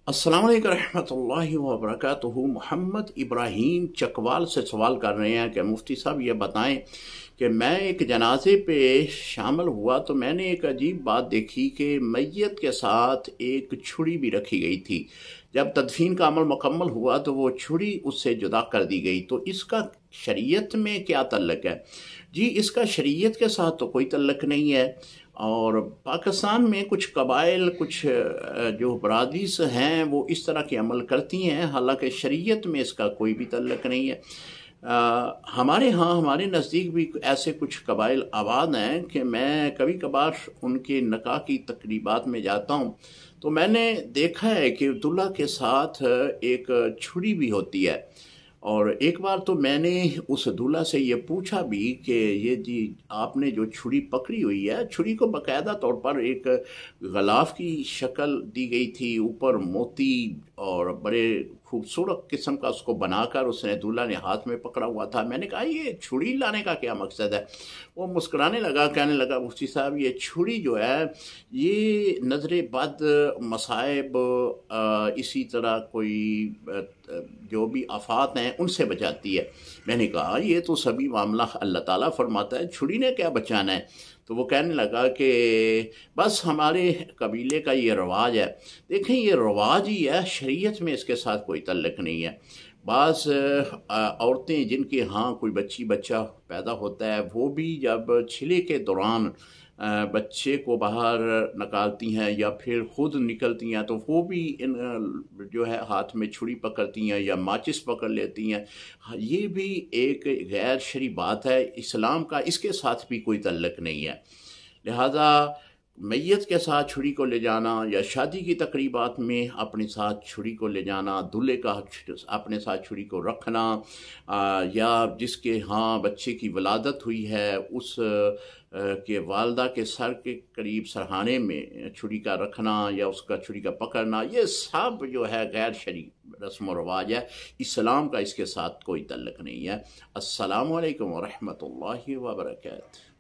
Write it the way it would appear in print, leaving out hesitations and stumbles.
अस्सलाम वालेकुम रहमतुल्लाहि व बरकातुहू। मोहम्मद इब्राहीम चकवाल से सवाल कर रहे हैं कि मुफ्ती साहब ये बताएं कि मैं एक जनाजे पे शामिल हुआ तो मैंने एक अजीब बात देखी कि मैयत के साथ एक छुरी भी रखी गई थी। जब तदफीन का अमल मुकम्मल हुआ तो वो छुरी उससे जुदा कर दी गई। तो इसका शरीयत में क्या तल्लक है? जी, इसका शरीयत के साथ तो कोई तल्लक नहीं है। और पाकिस्तान में कुछ कबाइल, कुछ जो बरादरीस हैं वो इस तरह के अमल करती हैं, हालांकि शरीयत में इसका कोई भी तल्लक नहीं है। हमारे यहाँ, हमारे नज़दीक भी ऐसे कुछ कबाइल आबाद हैं कि मैं कभी कभार उनके निकाह की तकरीबात में जाता हूँ तो मैंने देखा है कि दूल्हा के साथ एक छुरी भी होती है। और एक बार तो मैंने उस दूल्हा से ये पूछा भी कि ये जी आपने जो छुरी पकड़ी हुई है, छुरी को बाकायदा तौर पर एक गलाफ की शक्ल दी गई थी, ऊपर मोती और बड़े खूबसूरत किस्म का उसको बनाकर उसने दूल्हा ने हाथ में पकड़ा हुआ था। मैंने कहा ये छुरी लाने का क्या मकसद है? वो मुस्कुराने लगा, कहने लगा मुफ्ती साहब ये छुरी जो है ये नज़र बद, मसाइब, इसी तरह कोई जो भी आफात हैं उनसे बचाती है। मैंने कहा ये तो सभी मामला अल्लाह ताला फरमाता है, छुरी ने क्या बचाना है? तो वो कहने लगा कि बस हमारे कबीले का ये रवाज है। देखें, ये रवाज ही है, शरीयत में इसके साथ कोई तल्लक नहीं है। बाज़ औरतें जिनके यहाँ कोई बच्चा पैदा होता है वो भी जब छिले के दौरान बच्चे को बाहर निकालती हैं या फिर खुद निकलती हैं तो वो भी इन जो है हाथ में छुरी पकड़ती हैं या माचिस पकड़ लेती हैं। ये भी एक गैर शरई बात है इस्लाम का, इसके साथ भी कोई तल्लक नहीं है। लिहाजा मैयत के साथ छुरी को ले जाना या शादी की तकरीबात में अपने साथ छुरी को ले जाना, दूल्हे का अपने साथ छुरी को रखना, या जिसके यहाँ बच्चे की वलादत हुई है उस के वालदा के सर के करीब सरहाने में छुरी का रखना या उसका छुरी का पकड़ना, ये सब जो है गैर शरई रस्म व रवाज है। इस्लाम का इसके साथ कोई तल्लक नहीं है। अस्सलामु अलैकुम व रहमतुल्लाहि व बरकातुहू।